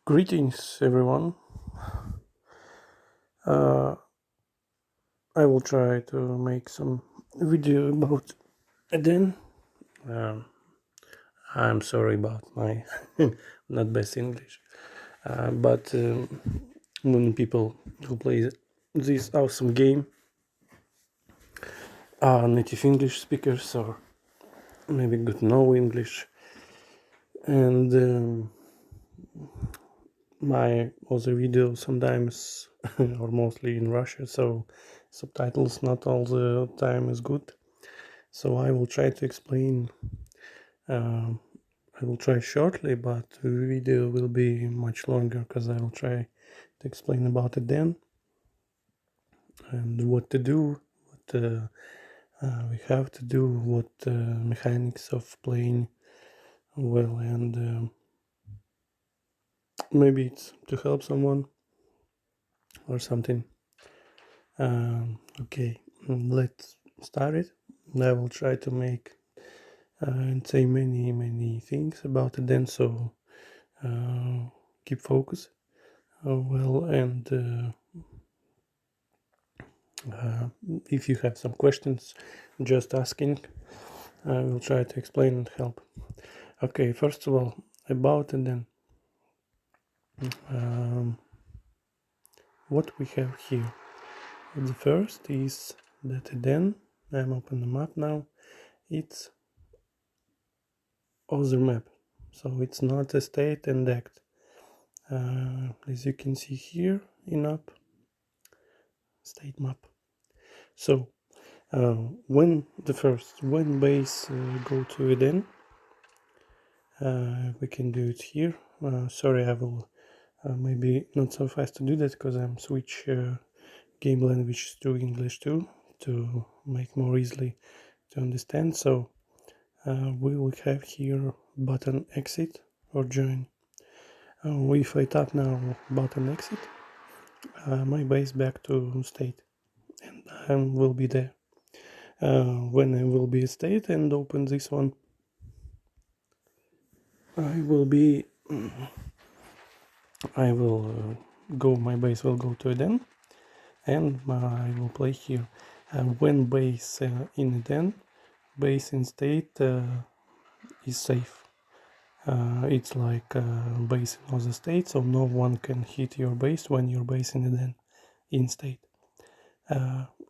Greetings, everyone. I will try to make some video about Eden. I'm sorry about my not best English, but many people who play this awesome game are native English speakers or maybe good know English, and my other videos sometimes or mostly in Russian, so subtitles not all the time is good. So I will try to explain. I will try shortly, but the video will be much longer because I will try to explain about it then and what to do, what we have to do, what mechanics of playing well, and maybe it's to help someone or something. Okay, let's start it. I will try to make and say many things about it then, so keep focus well, and if you have some questions, just asking. I will try to explain and help. Okay, first of all, about it then. What we have here. The first is that then I'm open the map now. It's other map, so it's not a state and act. As you can see here in up state map. So when base go to Eden, we can do it here. Sorry, I will maybe not so fast to do that because I'm switch game language to English too to make more easily to understand. So we will have here button exit or join. If I tap now button exit, my base back to state, and I will be there. When I will be a state and open this one, I will go, my base will go to Eden, and I will play here. When base in Eden, base in state is safe. It's like base in other state, so no one can hit your base when your base in Eden in state.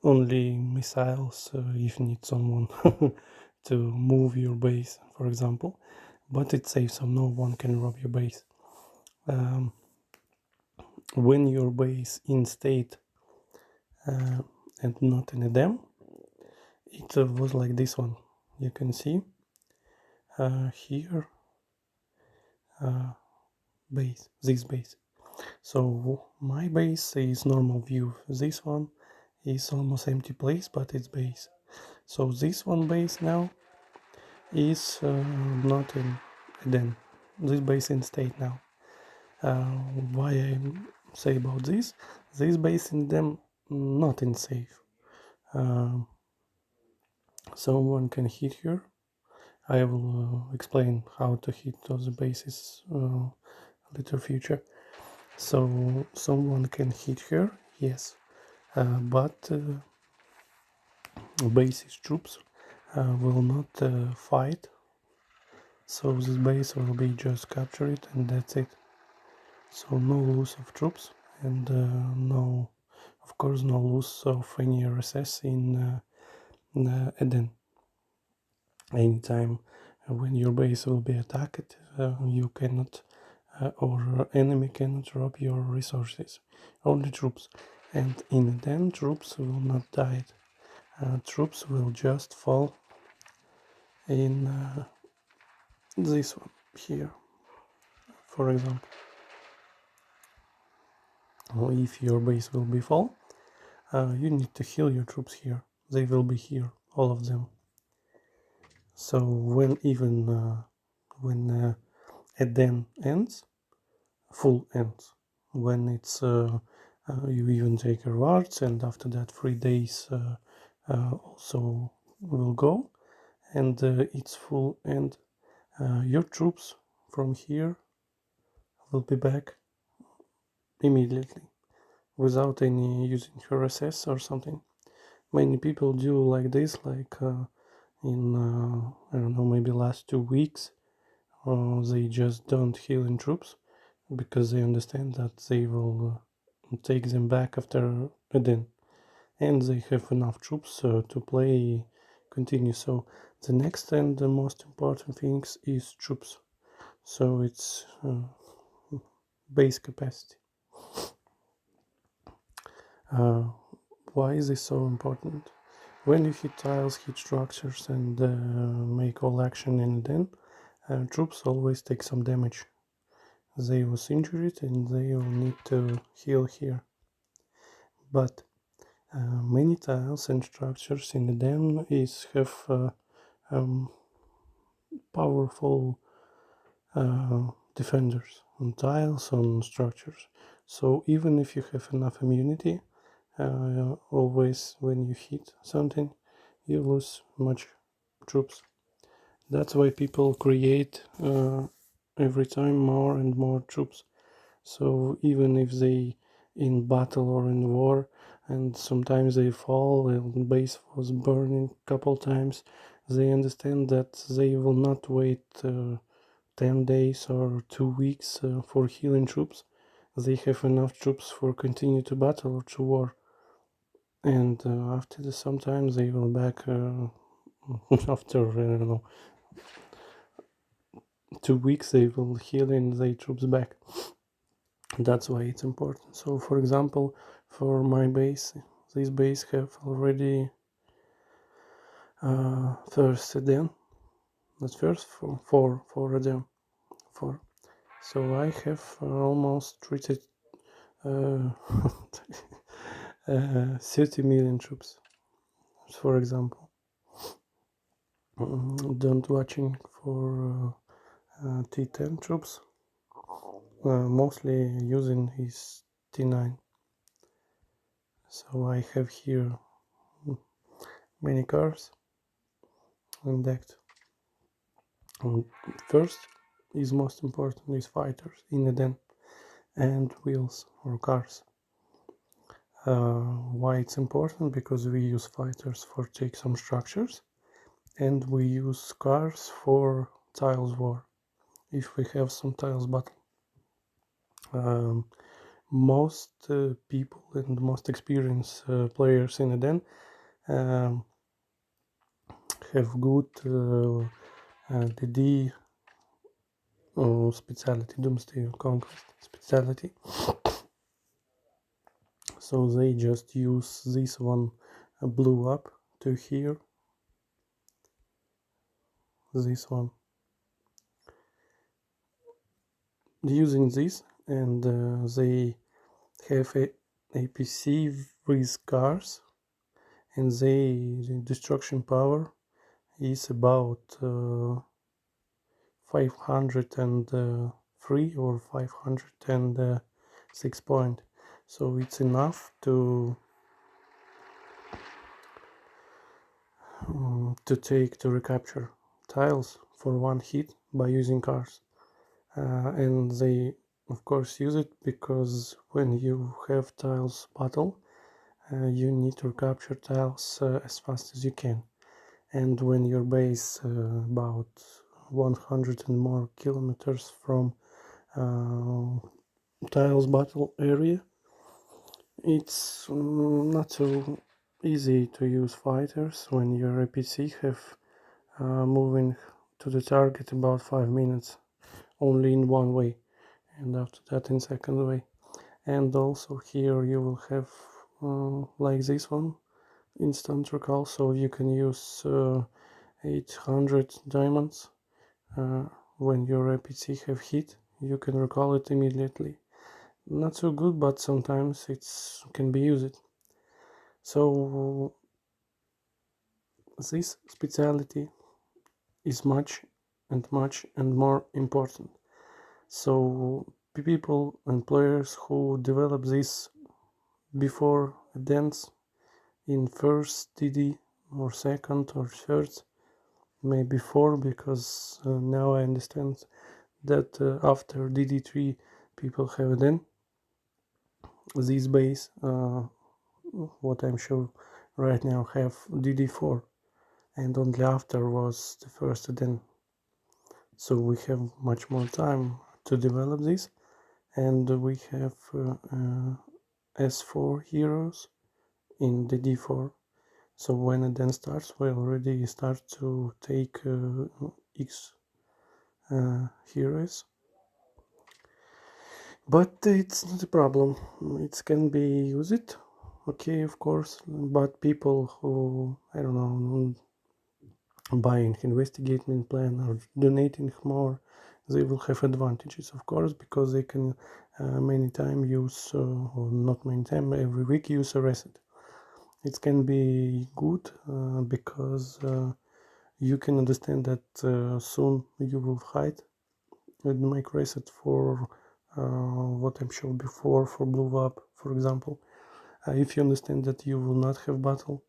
Only missiles if need someone to move your base, for example, but it's safe, so no one can rob your base. When your base in state and not in a dam, it was like this one. You can see here base, this base. So my base is normal view. This one is almost empty place, but it's base. So this one base now is not in Eden. This base in state now. Why I say about this? This base in them not in safe. Someone can hit here. I will explain how to hit those bases later future. So someone can hit her, yes, but base's troops will not fight. So this base will be just captured and that's it. So no loss of troops and no, of course, no loss of any RSS in Eden. Anytime when your base will be attacked, you cannot or enemy cannot rob your resources, only troops. And in Eden, troops will not die. Troops will just fall in this one here, for example. If your base will be fall, you need to heal your troops here. They will be here, all of them. So when Eden ends, full ends, when it's you even take rewards, and after that 3 days also will go, and it's full end. Your troops from here will be back immediately without any using RSS or something. Many people do like this, like in I don't know, maybe last 2 weeks, they just don't heal in troops because they understand that they will take them back after a den, and they have enough troops to play continue. So the next and the most important things is troops. So it's base capacity. Why is this so important? When you hit tiles, hit structures, and make all action in a den, troops always take some damage. They was injured and they will need to heal here. But many tiles and structures in the den have powerful defenders on tiles, on structures. So even if you have enough immunity, always when you hit something, you lose much troops. That's why people create every time more and more troops. So even if they in battle or in war, and sometimes they fall and base was burning a couple times, they understand that they will not wait 10 days or 2 weeks for healing troops. They have enough troops for continue to battle or to war. And after sometimes they will back after, I don't know, 2 weeks they will heal and their troops back. That's why it's important. So for example, for my base, this base have already first den, not first, four of them, four. So I have almost treated 30 million troops, for example. Don't watching for T10 troops, mostly using his T9. So I have here many cars and decked. First is most important is fighters in the den and wheels or cars. Why it's important? Because we use fighters for take some structures, and we use cars for tiles war if we have some tiles battle. Most people and most experienced players in the den have good DD specialty, Doomsday Conquest specialty. So they just use this one blew up to here, this one, using this, and they have a APC with cars, and the destruction power is about 503 or 506 point. So it's enough to recapture tiles for one hit by using cars. And they of course use it because when you have tiles battle, you need to recapture tiles as fast as you can. And when your base about 100 and more kilometers from tiles battle area, it's not so easy to use fighters when your APC have moving to the target about 5 minutes only in one way, and after that in second way. And also here you will have like this one, instant recall, so you can use 800 diamonds. When your APC have hit, you can recall it immediately. Not so good, but sometimes it's can be used. So this specialty is much and more important. So people and players who develop this before a dance in first DD or second or third, maybe 4, because now I understand that after DD3 people have a den. this base, what I'm showing right now, have DD4, and only after was the first Eden. So we have much more time to develop this, and we have S4 heroes in the D4. So when it then starts, we already start to take X heroes. But it's not a problem. It can be used, okay, of course. But people who, I don't know, buying investigating plan or donating more, they will have advantages, of course, because they can many time use, or not many time, every week use a reset. It can be good because you can understand that soon you will hide and make reset for what I'm showing before, for blue up, for example. If you understand that you will not have battle,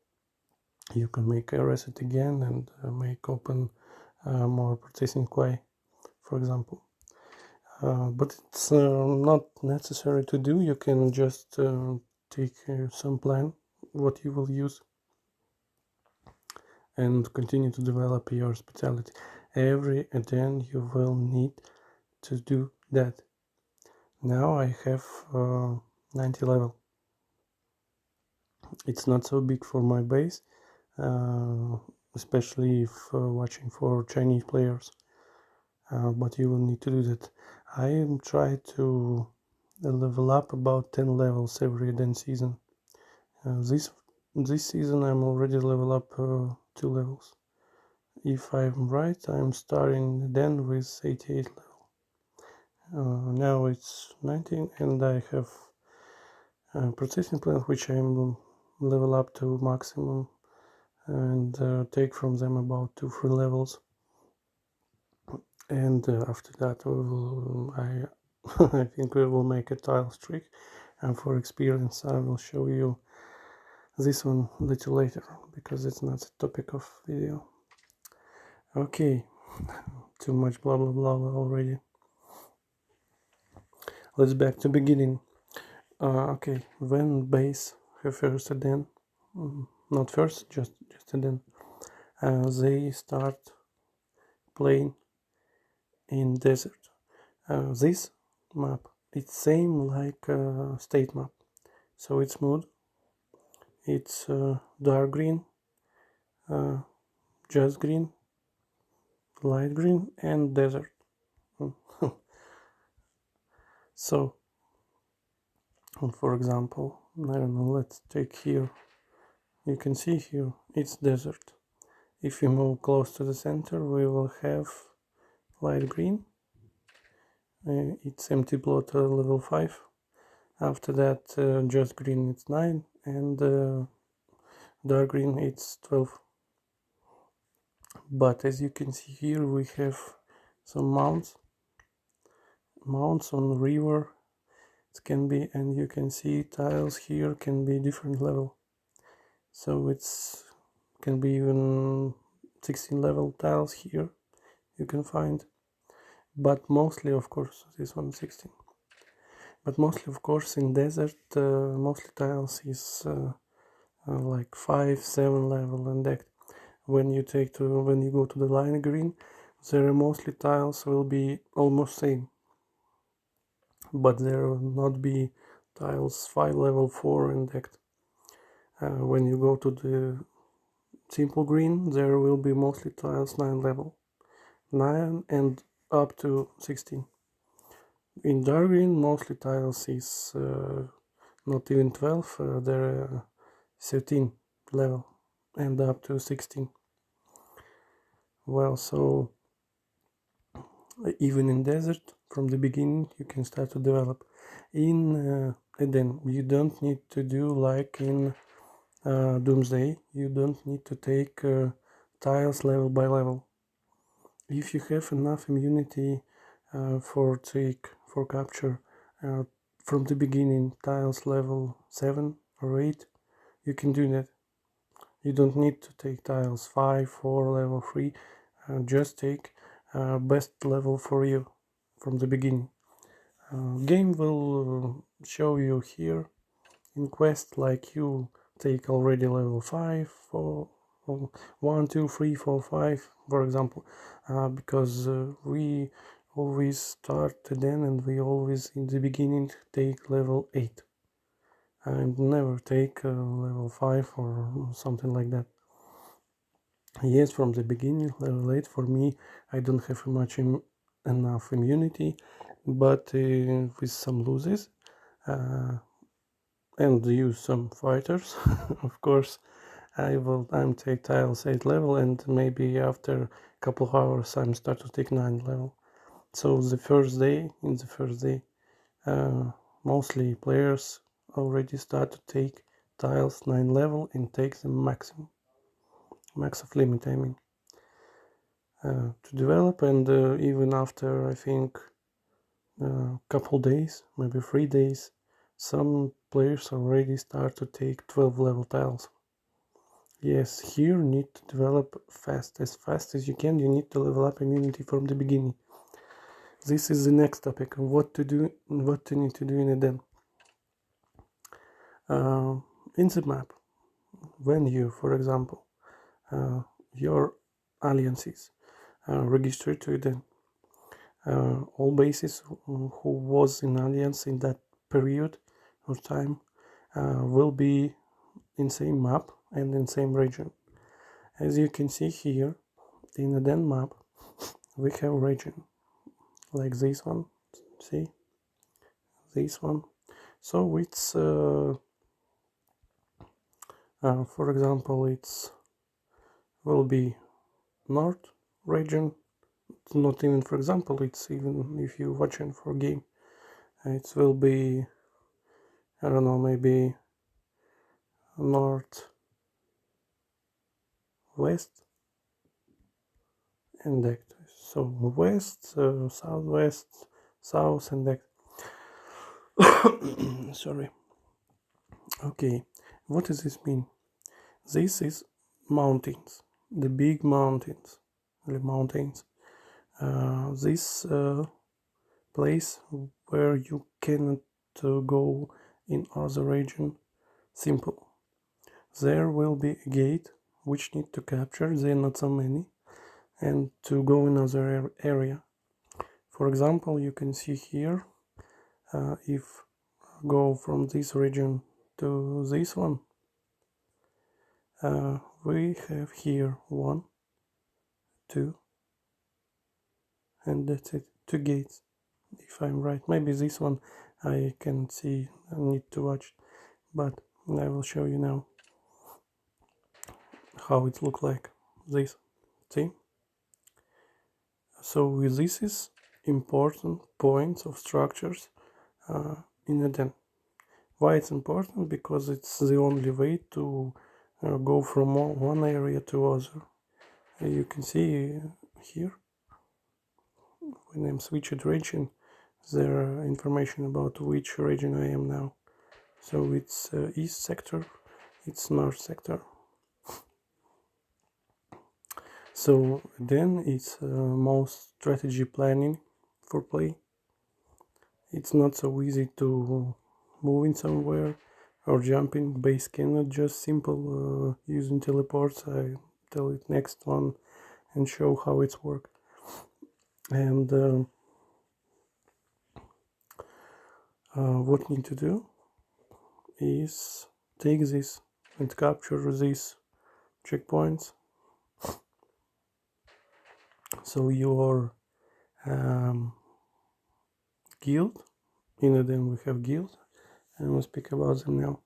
you can make a reset again and make open more processing queue, for example. But it's not necessary to do. You can just take some plan what you will use and continue to develop your specialty. Every then you will need to do that. Now I have 90 level. It's not so big for my base, especially if watching for Chinese players, but you will need to do that. I am trying to level up about 10 levels every then season. This season I'm already level up 2 levels. If I'm right, I'm starting then with 88 level. Now it's 19 and I have processing plan which I'm level up to maximum and take from them about 2-3 levels, and after that we will, I think we will make a tile streak, and for experience I will show you this one a little later because it's not the topic of video. Okay, too much blah blah blah already. Let's back to beginning. Okay, when base have first and then not first, just and then they start playing in desert. This map, it's same like state map, so it's mood, it's dark green, just green, light green, and desert. So for example, I don't know, let's take here, you can see here it's desert. If we move close to the center we will have light green, it's empty plot level 5. After that just green it's 9 and dark green it's 12. But as you can see here we have some mounts on the river. It can be, and you can see tiles here can be different level, so it's can be even 16 level tiles here you can find, but mostly of course this one 16, but mostly of course in desert mostly tiles is like 5-7 level, and that when you go to the line green there are mostly tiles will be almost same, but there will not be tiles 5 level 4 in that. When you go to the simple green there will be mostly tiles 9 level, 9 and up to 16. In dark green mostly tiles is not even 12, there are 13 level and up to 16. Well, so even in desert from the beginning you can start to develop. In Eden you don't need to do like in Doomsday, you don't need to take tiles level by level. If you have enough immunity for capture from the beginning tiles level 7 or 8, you can do that. You don't need to take tiles 5 or level 3, just take best level for you from the beginning. Game will show you here in quest, like you take already level 5 for 1, 2, 3, 4, 5, for example, because we always start then and we always in the beginning take level 8 and never take level 5 or something like that. Yes, from the beginning level 8 for me, I don't have much enough immunity, but with some losses and use some fighters of course I'm take tiles 8 level, and maybe after a couple of hours I'm start to take 9 level. So in the first day mostly players already start to take tiles 9 level and take the max of limit, I mean, to develop. And even after I think couple days, maybe 3 days, some players already start to take 12 level tiles. Yes, here need to develop fast as you can. You need to level up immunity from the beginning. This is the next topic, what to do, what you need to do in a den. In the map, when you, for example, your alliances register to a den, all bases who was in alliance in that period of time will be in same map and in same region. As you can see here in the den map, we have region like this one, see, this one. So it's for example, it's will be north region. It's not even for example, it's even if you watching for game, it will be, I don't know, maybe north west and that. So west, southwest, south and that. Sorry. Okay, what does this mean? This is mountains, the big mountains, the mountains. This place where you cannot go in other region. Simple. There will be a gate which need to capture. There are not so many, and to go in other area. For example, you can see here, if go from this region to this one, we have here 1, 2, and that's it, 2 gates, if I'm right. Maybe this one I can see, I need to watch, but I will show you now how it look like. This, see? So this is important points of structures in a den. Why it's important? Because it's the only way to go from one area to other. You can see here, when I'm switched region, there are information about which region I am now. So it's east sector, it's north sector. So then it's most strategy planning for play. It's not so easy to move in somewhere or jumping. Base cannot just simple using teleports. I tell it next one and show how it's work. And what need to do is take this and capture these checkpoints. So your guild, in them we have guild, and we'll speak about them now.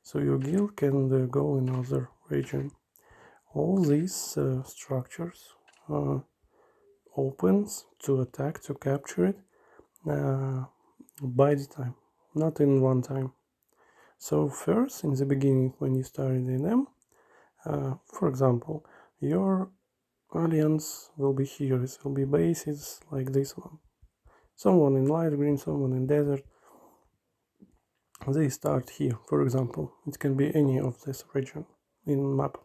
So your guild can go in other region. All these structures opens to attack, to capture it by the time, not in one time. So first, in the beginning, when you started in them, for example, your alliance will be here. It will be bases like this one. Someone in light green, someone in desert. They start here, for example. It can be any of this region in map,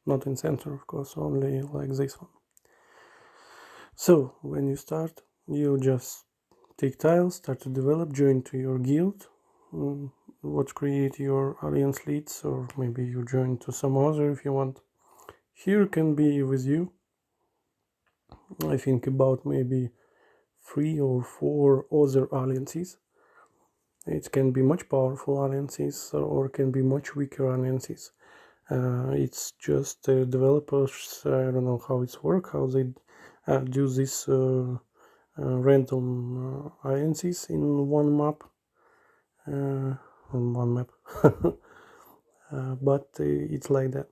not in center, of course, only like this one. So when you start, you just take tiles, start to develop, join to your guild, what create your audience leads, or maybe you join to some other if you want. Here can be with you. I think about maybe 3 or 4 other audiences. It can be much powerful audiences or can be much weaker audiences. It's just developers, I don't know how it's work, how they do this random audiences in one map. But it's like that.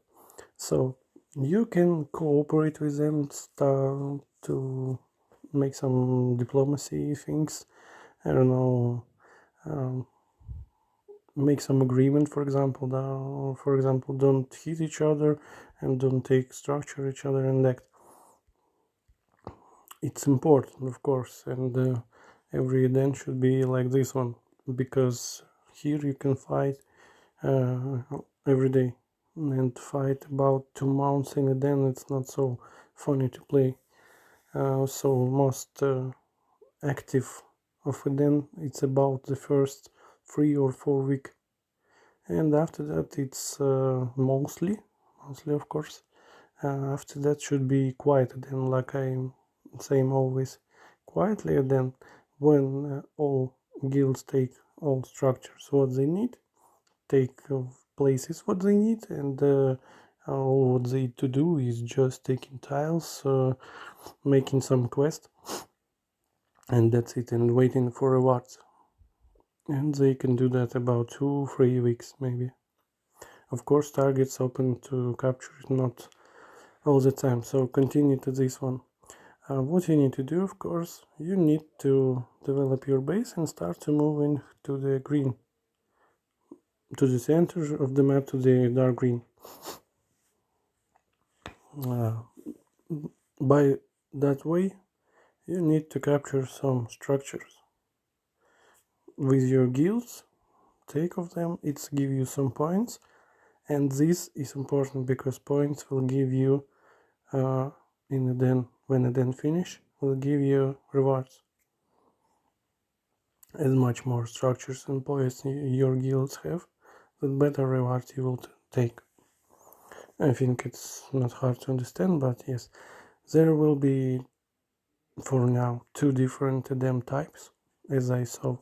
So you can cooperate with them, start to make some diplomacy things. I don't know, make some agreement, for example. Don't hit each other and don't take structure each other, and that it's important, of course. And every event should be like this one, because here you can fight every day, and fight about 2 months in a den, it's not so funny to play. So most active of a den, it's about the first 3 or 4 week, and after that it's mostly of course, after that should be quiet then, like I'm saying always, quietly. Then when all guilds take all structures what they need, take places what they need, and all what they need to do is just taking tiles, making some quest, and that's it, and waiting for rewards. And they can do that about 2-3 weeks maybe. Of course, targets open to capture it, not all the time. So continue to this one. What you need to do, of course, you need to develop your base and start to move into the green, to the center of the map, to the dark green. By that way, you need to capture some structures with your guilds. Take of them, it's give you some points, and this is important because points will give you in the den, when the den finish, will give you rewards. As much more structures and points your guilds have, the better rewards you will take. I think it's not hard to understand, but yes, there will be for now 2 different Edem types, as I saw.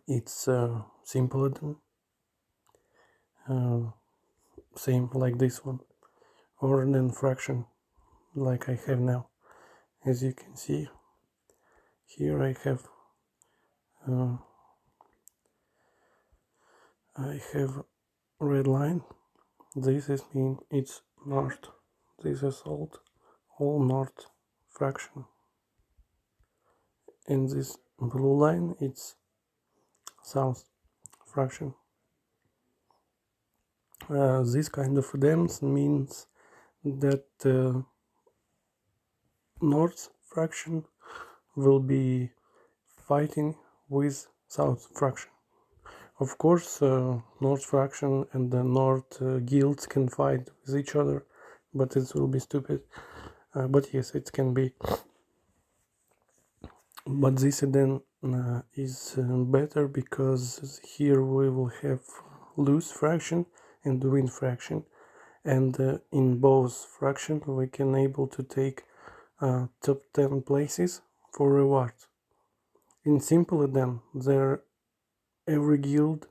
It's simple Edem, same like this one, or then fraction, like I have now. As you can see, here I have red line. This is mean it's north. This is all north fraction. And this blue line it's south fraction. This kind of dams means that north fraction will be fighting with south fraction. Of course, north fraction and the north guilds can fight with each other, but it will be stupid. But yes, it can be. But this then is better because here we will have lose fraction and win fraction, and in both fraction we can able to take top 10 places for rewards. In simple then, every guild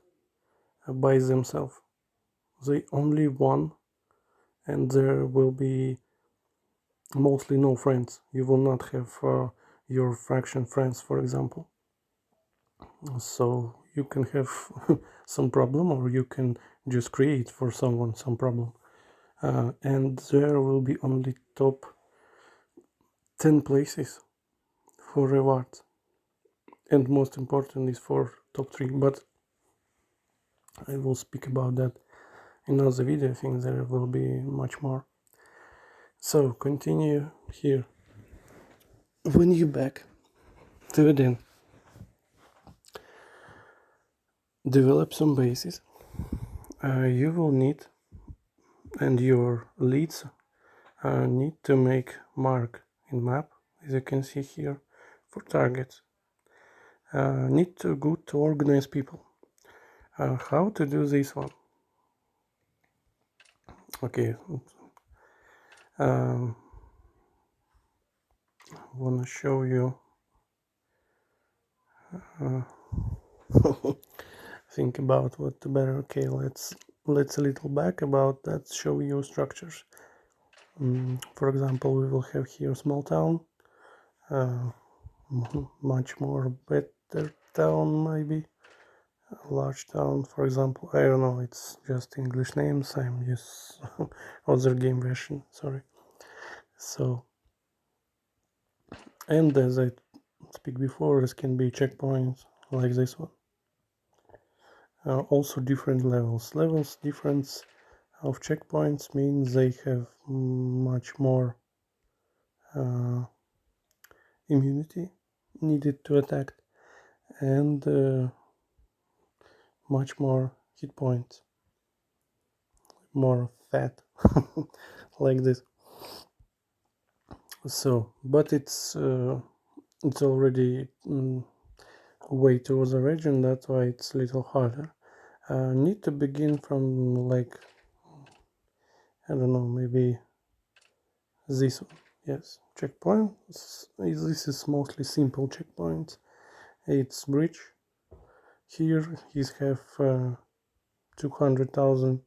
by themselves, they only won, and there will be mostly no friends. You will not have your fraction friends, for example. So you can have some problem, or you can just create for someone some problem. And there will be only top 10 places for rewards. And most important is for top 3, but I will speak about that in another video. I think there will be much more. So continue here. When you back to it in, develop some bases. You will need, and your leads need to make mark in map, as you can see here, for targets. need to go to organize people. How to do this one? Okay. Wanna show you. Think about what to better. Okay, let's a little back about that. Show you structures. For example, we will have here small town, much more better town, maybe large town. For example, I don't know. It's just English names. I'm use other game version. Sorry. So, and as I speak before, this can be checkpoints like this one. Also different levels difference of checkpoints means they have much more immunity needed to attack and much more hit points, more fat like this. So but it's already way towards the region, that's why it's a little harder. Need to begin from, like, I don't know, maybe this one. Yes, checkpoints. This is mostly simple checkpoints. It's bridge. Here he's have 200,000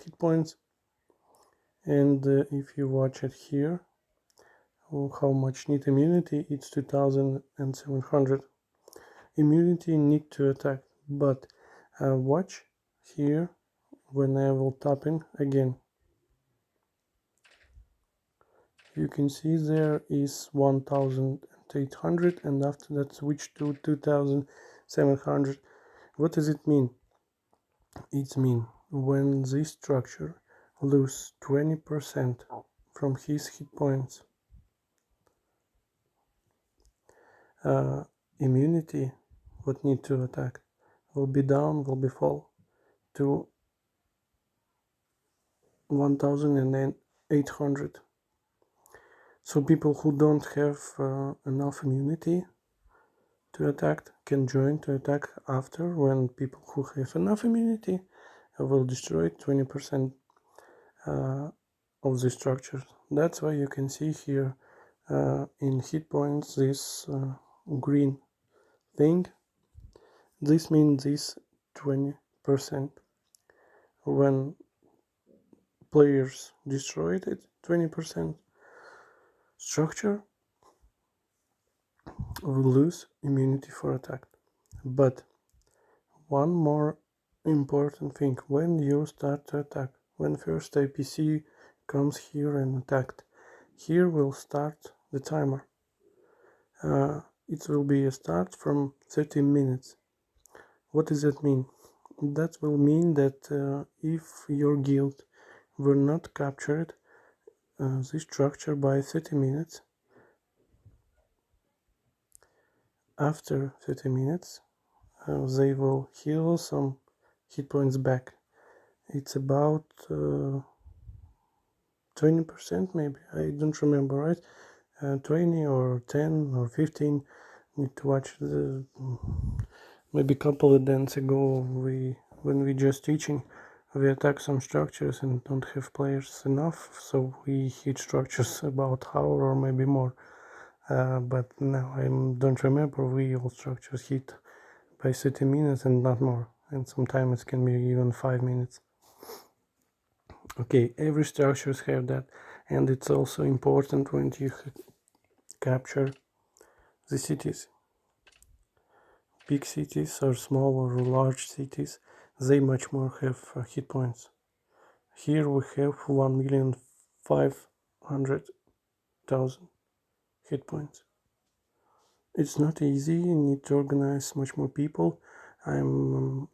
hit points, and if you watch it here, how much need immunity, it's 2,700 immunity need to attack. But watch here when I will tapping again, you can see there is 1,800 and after that switch to 2,700. What does it mean? It means when this structure lose 20% from his hit points, immunity, what need to attack, will be down, will be fall to 1,800. So people who don't have enough immunity to attack can join to attack after, when people who have enough immunity will destroy 20% of the structures. That's why you can see here in hit points this green thing. This means this 20%. When players destroyed it, 20% structure will lose immunity for attack. But one more important thing, when you start to attack, when first APC comes here and attacked, here will start the timer. It will be a start from 30 minutes. What does that mean? That will mean that if your guild were not captured this structure by 30 minutes, after 30 minutes they will heal some hit points back. It's about 20% maybe, I don't remember, right? 20 or 10 or 15. Need to watch the maybe a couple of days ago, when we just teaching, we attack some structures and don't have players enough, so we hit structures about hour or maybe more. But now I don't remember, we all structures hit by 30 minutes and not more, and sometimes it can be even 5 minutes. Okay, every structures have that, and it's also important when you capture the cities. Big cities or small or large cities, they much more have hit points. Here we have 1,500,000 hit points. It's not easy, you need to organize much more people. Can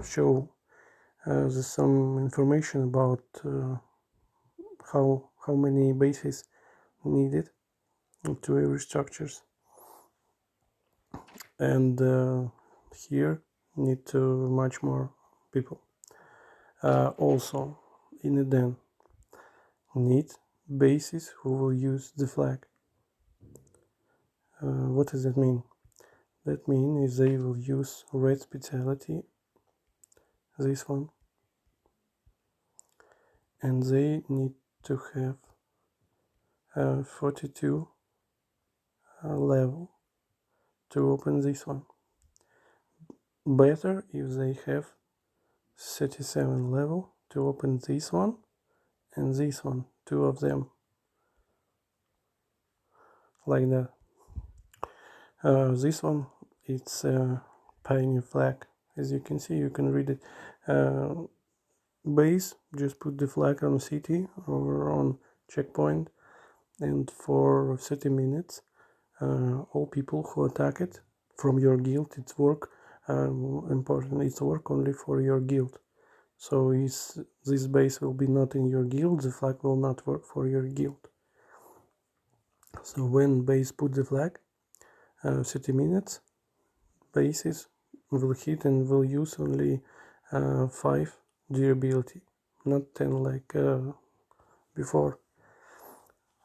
show some information about how many bases needed to every structures, and here need to much more people. Also in the den need bases who will use the flag. What does that mean? That means they will use red specialty, this one, and they need to have 42 level to open this one. Better if they have 37 level to open this one and this one, two of them, like that. This one, it's a pioneer flag. As you can see, you can read it. Base, just put the flag on city or on checkpoint, and for 30 minutes all people who attack it from your guild, it's work important, it's work only for your guild. So this base will be not in your guild, the flag will not work for your guild. So when base put the flag, 30 minutes, bases will hit and will use only 5 durability, not 10 like before.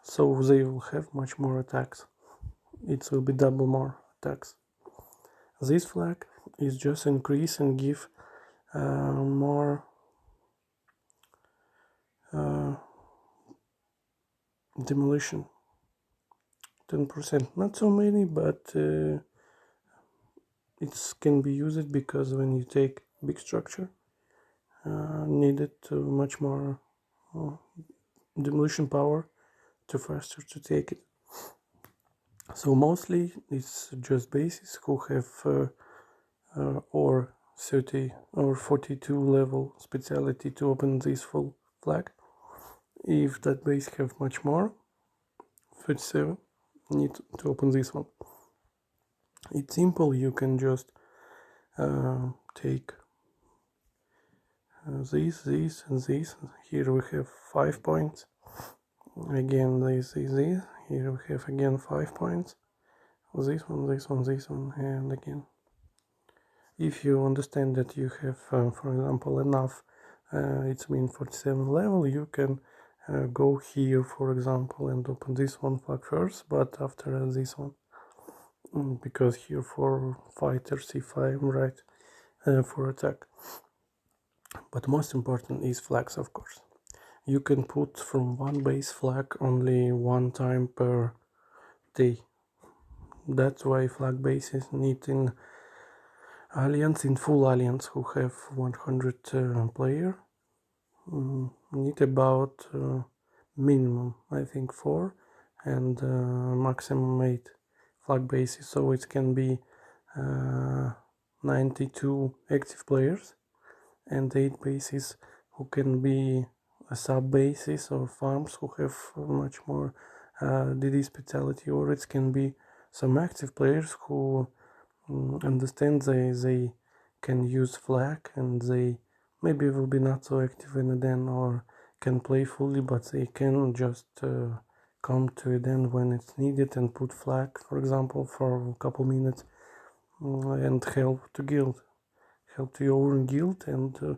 So they will have much more attacks. It will be double more attacks. This flag is just increase and give more demolition, 10%, not so many, but it can be used because when you take big structure, needed much more demolition power to faster to take it. So mostly it's just bases who have or 30 or 42 level speciality to open this full flag. If that base have much more, 37, need to open this one. It's simple, you can just take this and this. Here we have 5 points. Again, this. Here we have again 5 points. This one, and again. If you understand that you have, for example, enough, it's mean 47 level, you can go here, for example, and open this one flag first, but after this one, because here for fighters, if I'm right, for attack. But most important is flags, of course. You can put from one base flag only one time per day. That's why flag bases need in alliance, in full alliance, who have 100 player, need about minimum, I think 4 and maximum 8 flag bases, so it can be 92 active players and 8 bases who can be sub bases or farms who have much more DD speciality, or it can be some active players who understand they can use flag and they maybe will be not so active in Eden or can play fully, but they can just come to Eden when it's needed and put flag, for example, for a couple minutes and help to your own guild. And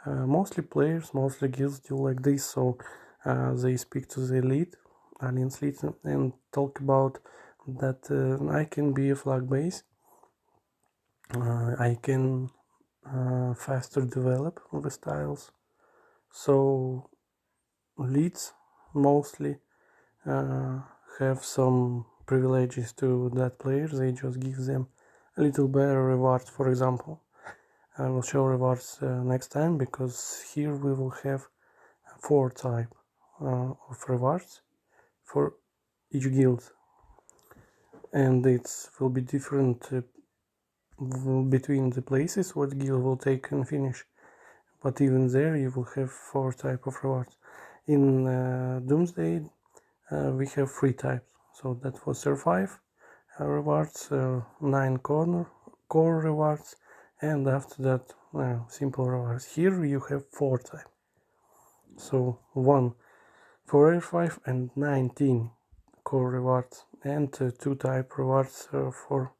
mostly guilds do like this, so they speak to the lead, alliance lead, and talk about that I can be a flag base, I can faster develop the styles. So leads mostly have some privileges to that player. They just give them a little better rewards. For example, I will show rewards next time, because here we will have 4 type of rewards for each guild, and it will be different between the places what guild will take and finish, but even there you will have 4 type of rewards. In Doomsday we have 3 types, so that was survive rewards, 9 core rewards, and after that simple rewards. Here you have 4 types, so 1 for R5 and 19 core rewards, and 2 type rewards for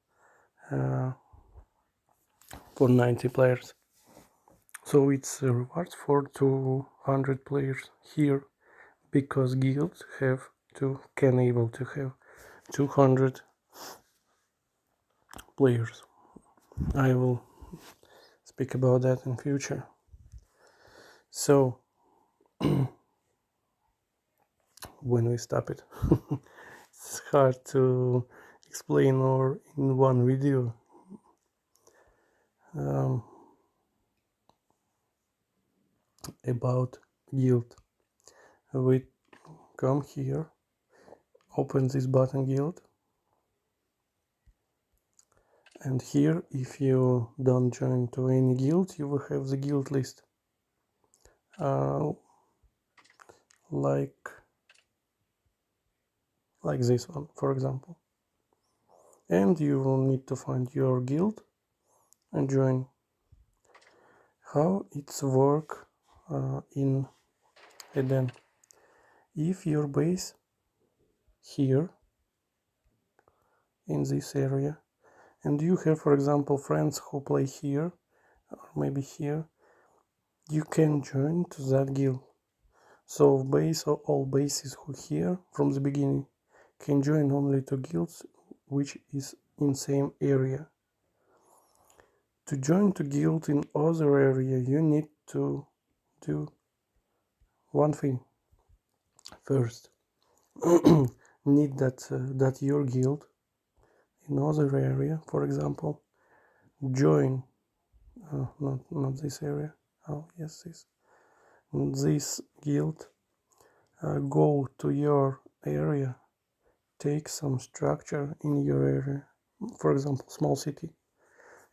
90 players. So it's rewards for 200 players here, because guilds can able to have 200 players. I will speak about that in future. So when we stop it, it's hard to explain or in one video. About guild. We come here, open this button guild, and here if you don't join to any guild, you will have the guild list, like this one, for example, and you will need to find your guild and join. How it's work in Eden? If your base here in this area, and you have, for example, friends who play here or maybe here, you can join to that guild. So all bases who here from the beginning can join only to guilds which is in same area. To join to guild in other area, you need to do one thing. First, need that your guild in other area, for example, join not this area. Oh yes, this guild, go to your area, take some structure in your area, for example small city,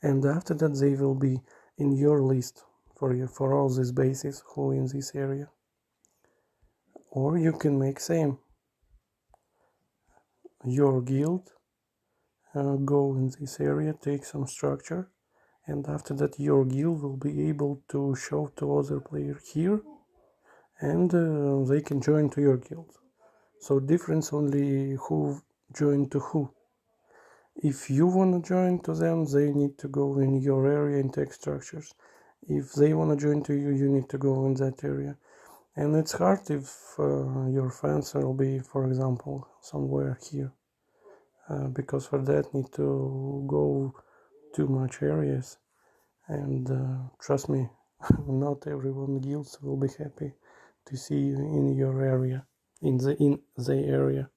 and after that they will be in your list for all these bases who in this area. Or you can make same, your guild, go in this area, take some structure, and after that your guild will be able to show to other player here, and they can join to your guild. So difference only who join to who. If you want to join to them, they need to go in your area and take structures. If they want to join to you, you need to go in that area. And it's hard if your fans will be, for example, somewhere here, because for that need to go too much areas, and trust me, not everyone guilds will be happy to see you in your area, in the area.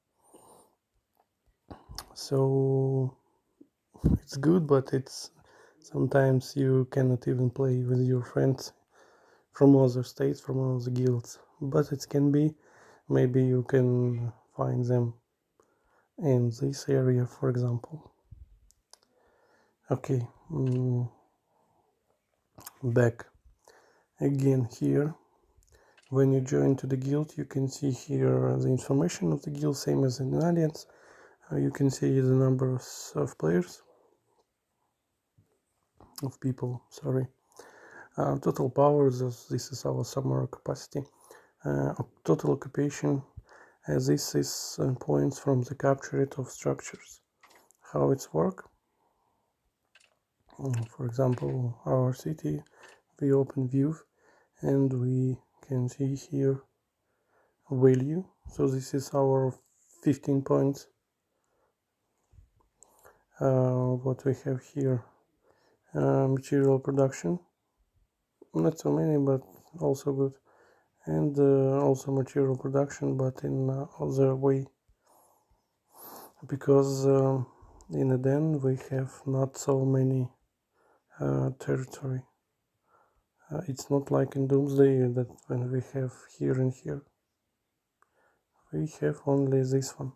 So it's good, but it's sometimes you cannot even play with your friends from other states, from other guilds, but it can be, maybe you can find them in this area, for example. Okay, back again here. When you join to the guild, you can see here the information of the guild, same as in an audience. You can see the numbers of players, of people, sorry. Total power, this is our summer capacity. Total occupation, this is points from the capture rate of structures. How it's work? For example, our city, we open view and we can see here value. So this is our 15 points. What we have here, material production, not so many but also good, and also material production but in other way, because in Eden we have not so many territory. It's not like in Doomsday that when we have here and here, we have only this one.